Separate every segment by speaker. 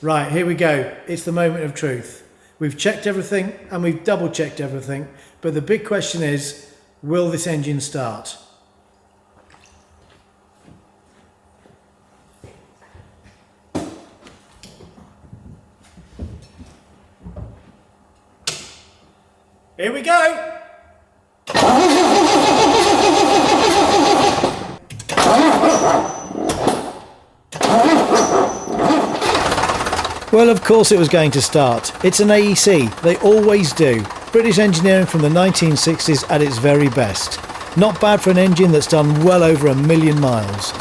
Speaker 1: Right, here we go. It's the moment of truth. We've checked everything and we've double checked everything, but the big question is, will this engine start? Here we go! Well, of course it was going to start. It's an AEC, they always do. British engineering from the 1960s at its very best. Not bad for an engine that's done well over 1 million miles.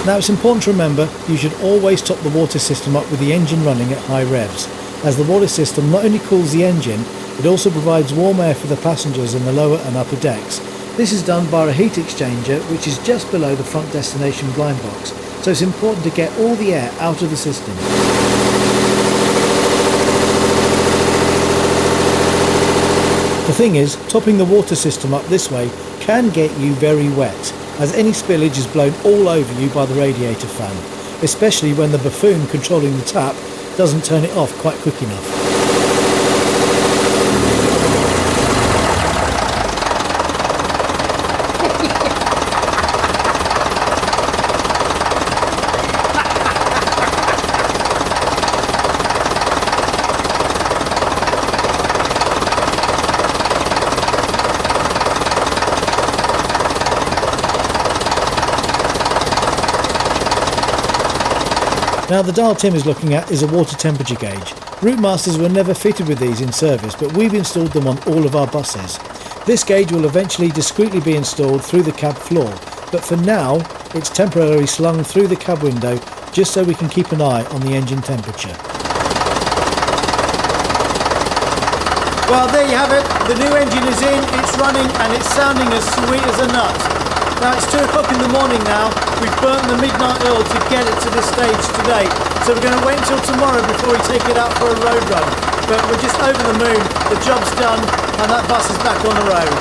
Speaker 1: Now it's important to remember you should always top the water system up with the engine running at high revs, as the water system not only cools the engine, it also provides warm air for the passengers in the lower and upper decks. This is done via a heat exchanger which is just below the front destination blind box, so it's important to get all the air out of the system. The thing is, topping the water system up this way can get you very wet, as any spillage is blown all over you by the radiator fan, especially when the buffoon controlling the tap doesn't turn it off quite quick enough. Now the dial Tim is looking at is a water temperature gauge. Routemasters were never fitted with these in service, but we've installed them on all of our buses. This gauge will eventually discreetly be installed through the cab floor, but for now it's temporarily slung through the cab window just so we can keep an eye on the engine temperature.
Speaker 2: Well, there you have it. The new engine is in, it's running, and it's sounding as sweet as a nut. Now it's 2 o'clock in the morning now. We've burnt the midnight oil to get it to this stage today. So we're going to wait until tomorrow before we take it out for a road run. But we're just over the moon, the job's done, and that bus is back on the road.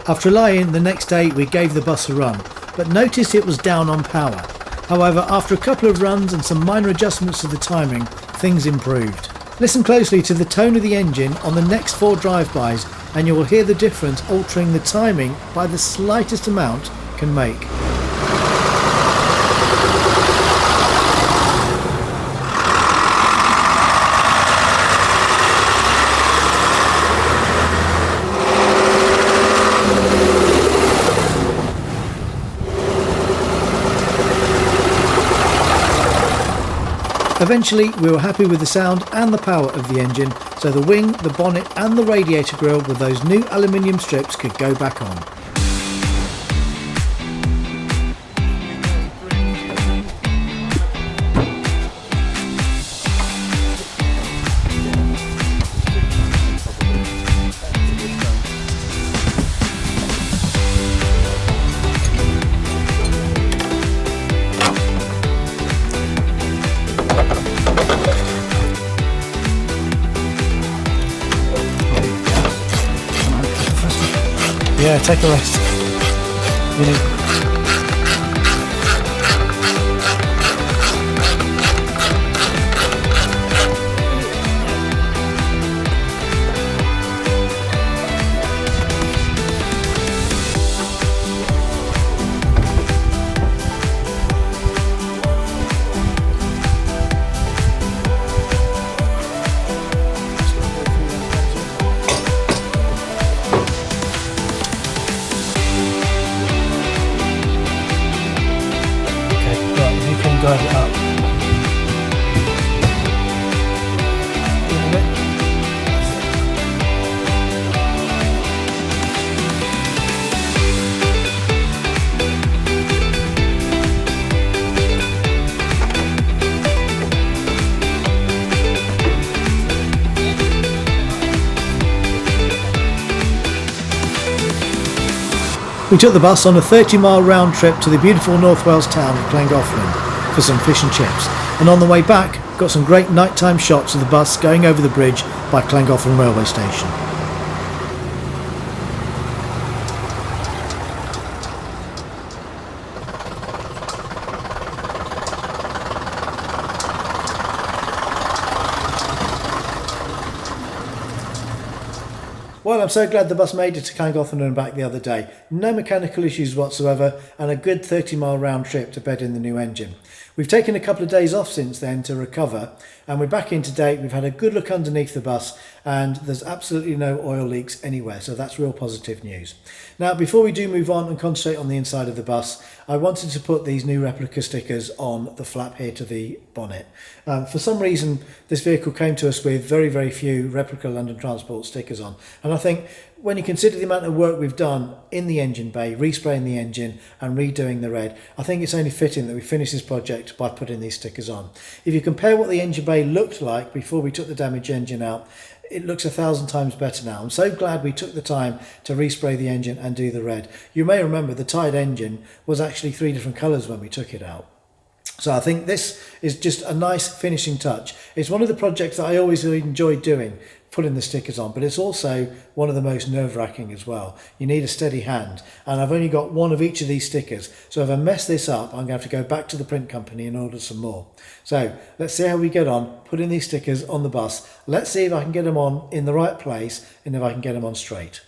Speaker 1: After a lie-in the next day we gave the bus a run, but noticed it was down on power. However, after a couple of runs and some minor adjustments to the timing, things improved. Listen closely to the tone of the engine on the next 4 drive-bys and you will hear the difference altering the timing by the slightest amount can make. Eventually we were happy with the sound and the power of the engine, so the wing, the bonnet and the radiator grille with those new aluminium strips could go back on. Yeah, take a rest. You need... Drive it up. We took the bus on a 30-mile round trip to the beautiful North Wales town of Llangollen for some fish and chips, and on the way back got some great nighttime shots of the bus going over the bridge by Llangollen railway station. Well, I'm so glad the bus made it to Llangollen and back the other day. No mechanical issues whatsoever and a good 30-mile round trip to bed in the new engine. We've taken a couple of days off since then to recover and we're back in today. We've had a good look underneath the bus and there's absolutely no oil leaks anywhere, so that's real positive news. Now, before we do move on and concentrate on the inside of the bus, I wanted to put these new replica stickers on the flap here to the bonnet. For some reason, this vehicle came to us with very, very few replica London Transport stickers on, and I think when you consider the amount of work we've done in the engine bay, respraying the engine and redoing the red, I think it's only fitting that we finish this project by putting these stickers on. If you compare what the engine bay looked like before we took the damaged engine out, it looks 1,000 times better now. I'm so glad we took the time to respray the engine and do the red. You may remember the tied engine was actually 3 different colours when we took it out. So I think this is just a nice finishing touch. It's one of the projects that I always really enjoy doing, putting the stickers on, but it's also one of the most nerve-wracking as well. You need a steady hand, and I've only got one of each of these stickers, so if I mess this up I'm going to have to go back to the print company and order some more. So let's see how we get on putting these stickers on the bus. Let's see if I can get them on in the right place and if I can get them on straight.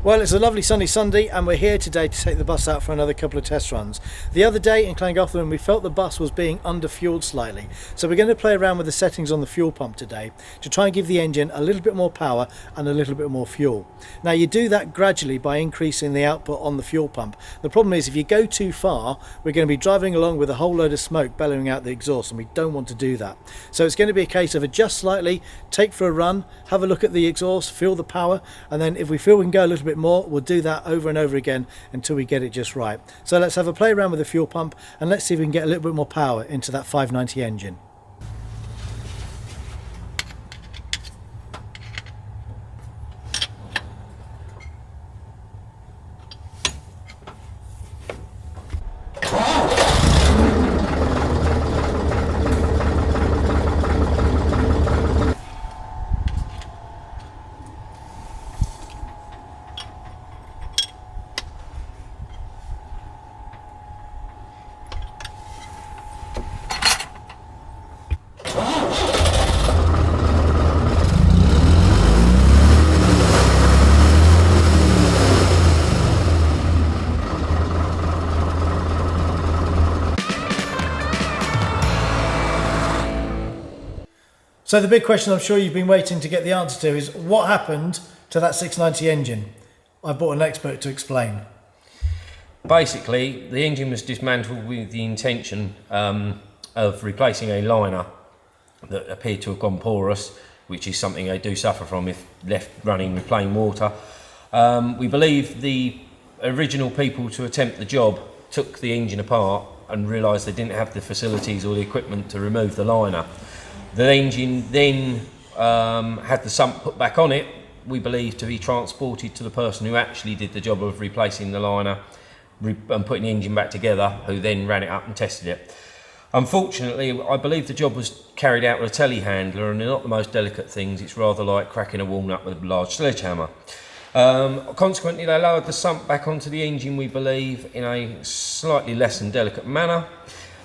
Speaker 1: Well, it's a lovely sunny Sunday and we're here today to take the bus out for another couple of test runs. The other day in Llangollen we felt the bus was being under-fueled slightly, so we're going to play around with the settings on the fuel pump today to try and give the engine a little bit more power and a little bit more fuel. Now you do that gradually by increasing the output on the fuel pump. The problem is if you go too far we're going to be driving along with a whole load of smoke bellowing out the exhaust, and we don't want to do that. So it's going to be a case of adjust slightly, take for a run, have a look at the exhaust, feel the power, and then if we feel we can go a little bit more, we'll do that over and over again until we get it just right. So let's have a play around with the fuel pump and let's see if we can get a little bit more power into that 590 engine. So the big question I'm sure you've been waiting to get the answer to is what happened to that 690 engine? I brought an expert to explain.
Speaker 3: Basically, the engine was dismantled with the intention of replacing a liner that appeared to have gone porous, which is something they do suffer from if left running with plain water. We believe the original people to attempt the job took the engine apart and realised they didn't have the facilities or the equipment to remove the liner. The engine then had the sump put back on it, we believe, to be transported to the person who actually did the job of replacing the liner and putting the engine back together, who then ran it up and tested it. Unfortunately, I believe the job was carried out with a telehandler, and they're not the most delicate things. It's rather like cracking a walnut with a large sledgehammer. Consequently, they lowered the sump back onto the engine, we believe, in a slightly less than delicate manner.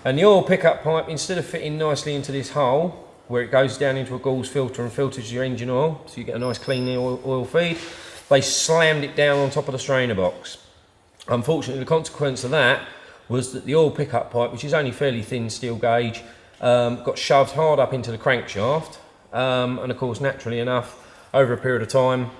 Speaker 3: And the oil pickup pipe, instead of fitting nicely into this hole, where it goes down into a gauze filter and filters your engine oil, so you get a nice clean oil feed, they slammed it down on top of the strainer box. Unfortunately, the consequence of that was that the oil pickup pipe, which is only fairly thin steel gauge, got shoved hard up into the crankshaft, and of course, naturally enough, over a period of time,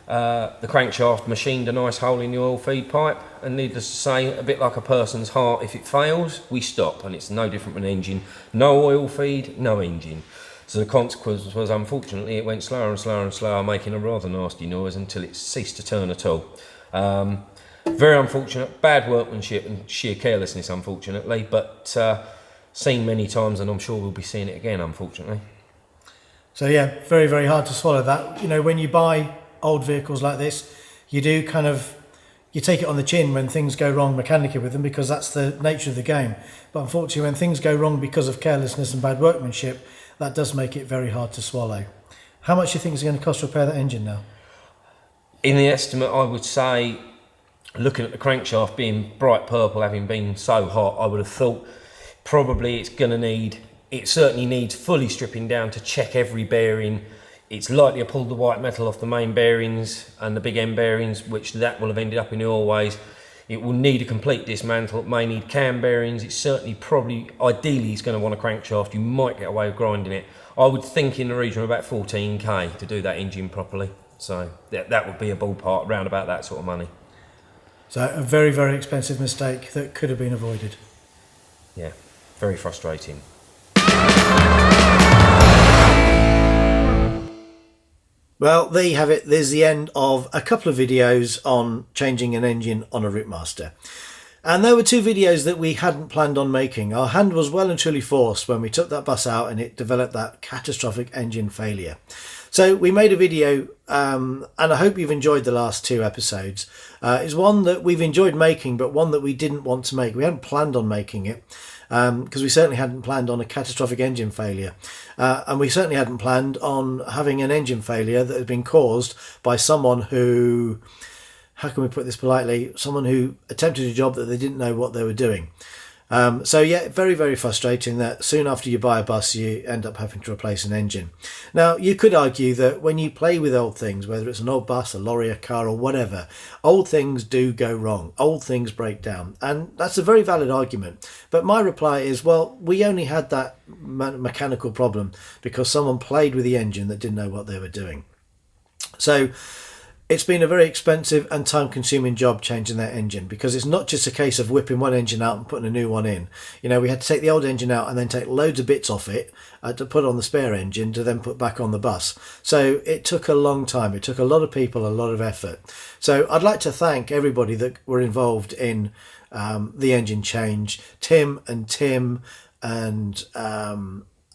Speaker 3: the crankshaft machined a nice hole in the oil feed pipe, and needless to say, a bit like a person's heart, if it fails, we stop, and it's no different from an engine. No oil feed, no engine. So the consequence was, unfortunately, it went slower and slower and slower, making a rather nasty noise until it ceased to turn at all. Very unfortunate, bad workmanship and sheer carelessness, unfortunately, but seen many times, and I'm sure we'll be seeing it again, unfortunately.
Speaker 1: So yeah, very, very hard to swallow that. You know, when you buy old vehicles like this, you do you take it on the chin when things go wrong mechanically with them, because that's the nature of the game. But unfortunately, when things go wrong because of carelessness and bad workmanship, that does make it very hard to swallow. How much do you think it's going to cost to repair that engine now? In
Speaker 3: the estimate, I would say, looking at the crankshaft being bright purple, having been so hot, I would have thought probably it certainly needs fully stripping down to check every bearing. It's likely to pull the white metal off the main bearings and the big end bearings, which that will have ended up in the oilways. It will need a complete dismantle. It may need cam bearings. It's certainly ideally it's going to want a crankshaft. You might get away with grinding it. I would think in the region of about 14k to do that engine properly. So that would be a ballpark, round about that sort of money.
Speaker 1: So a very, very expensive mistake that could have been avoided.
Speaker 3: Yeah, very frustrating.
Speaker 1: Well, there you have it. There's the end of a couple of videos on changing an engine on a Routemaster. And there were two videos that we hadn't planned on making. Our hand was well and truly forced when we took that bus out and it developed that catastrophic engine failure. So we made a video, and I hope you've enjoyed the last two episodes. It's one that we've enjoyed making, but one that we didn't want to make. We hadn't planned on making it, because we certainly hadn't planned on a catastrophic engine failure. And we certainly hadn't planned on having an engine failure that had been caused by someone who, how can we put this politely, someone who attempted a job that they didn't know what they were doing. So yeah, very, very frustrating that soon after you buy a bus, you end up having to replace an engine. Now, you could argue that when you play with old things, whether it's an old bus, a lorry, a car or whatever, old things do go wrong. Old things break down. And that's a very valid argument. But my reply is, well, we only had that mechanical problem because someone played with the engine that didn't know what they were doing. So it's been a very expensive and time-consuming job changing that engine, because it's not just a case of whipping one engine out and putting a new one in. You know, we had to take the old engine out and then take loads of bits off it to put on the spare engine to then put back on the bus. So it took a long time. It took a lot of people, a lot of effort. So I'd like to thank everybody that were involved in the engine change. Tim and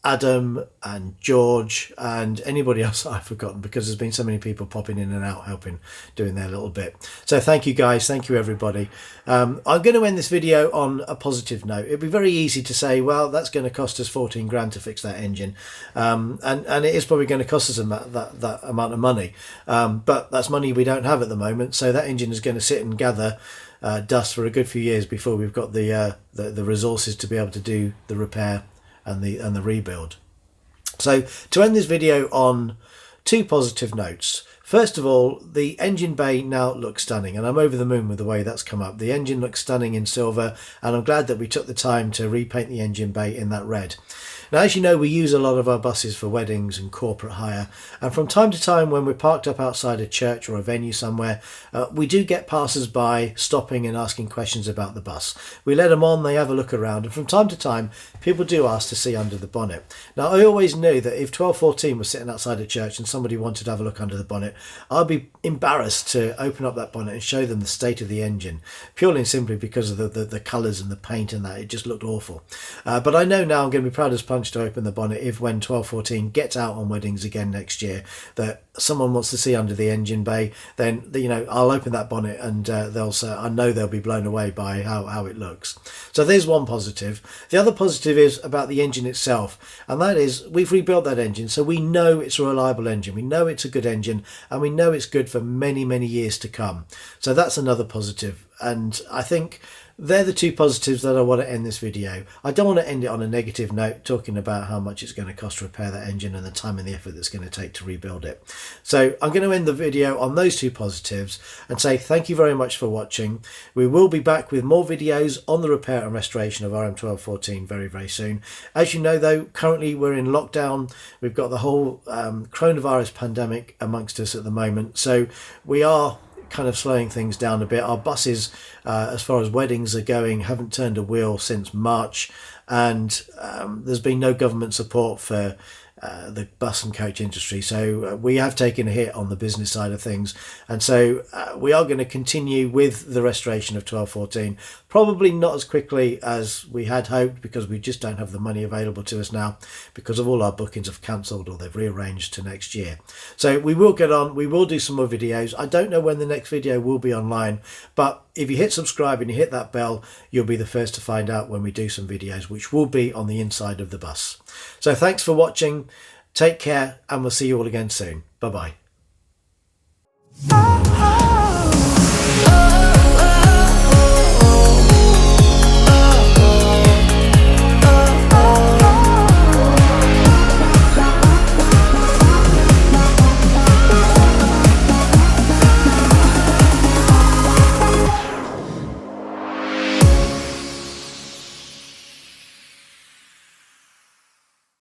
Speaker 1: Adam and George and anybody else I've forgotten, because there's been so many people popping in and out helping, doing their little bit. So thank you guys, thank you everybody. I'm going to end this video on a positive note. It'd be very easy to say, well, that's going to cost us 14 grand to fix that engine, and it is probably going to cost us that amount of money, but that's money we don't have at the moment. So that engine is going to sit and gather dust for a good few years before we've got the resources to be able to do the repair and the rebuild. So to end this video on two positive notes. First of all, the engine bay now looks stunning, and I'm over the moon with the way that's come up. The engine looks stunning in silver, and I'm glad that we took the time to repaint the engine bay in that red. Now, as you know, we use a lot of our buses for weddings and corporate hire, and from time to time when we're parked up outside a church or a venue somewhere, we do get passers-by stopping and asking questions about the bus. We let them on, they have a look around, and from time to time people do ask to see under the bonnet. Now, I always knew that if 1214 was sitting outside a church and somebody wanted to have a look under the bonnet, I'd be embarrassed to open up that bonnet and show them the state of the engine, purely and simply because of the colours and the paint and that. It just looked awful. But I know now I'm going to be proud as punch to open the bonnet if, when 1214 gets out on weddings again next year, that someone wants to see under the engine bay, then I'll open that bonnet and they'll say, I know they'll be blown away by how it looks. So there's one positive. The other positive is about the engine itself, and that is we've rebuilt that engine, so we know it's a reliable engine, we know it's a good engine, and we know it's good for many years to come. So that's another positive, and I think they're the two positives that I want to end this video. I don't want to end it on a negative note, talking about how much it's going to cost to repair that engine and the time and the effort that's going to take to rebuild it. So I'm going to end the video on those two positives and say thank you very much for watching. We will be back with more videos on the repair and restoration of RM1214 very soon. As you know though, currently we're in lockdown. We've got the whole coronavirus pandemic amongst us at the moment, so we are kind of slowing things down a bit. Our buses, as far as weddings are going, haven't turned a wheel since March, and there's been no government support for the bus and coach industry, so we have taken a hit on the business side of things, and so we are going to continue with the restoration of 1214, probably not as quickly as we had hoped, because we just don't have the money available to us now because of all our bookings have cancelled or they've rearranged to next year. So we will get on, we will do some more videos. I don't know when the next video will be online, but if you hit subscribe and you hit that bell, you'll be the first to find out when we do some videos, which will be on the inside of the bus. So thanks for watching, take care, and we'll see you all again soon. Bye bye.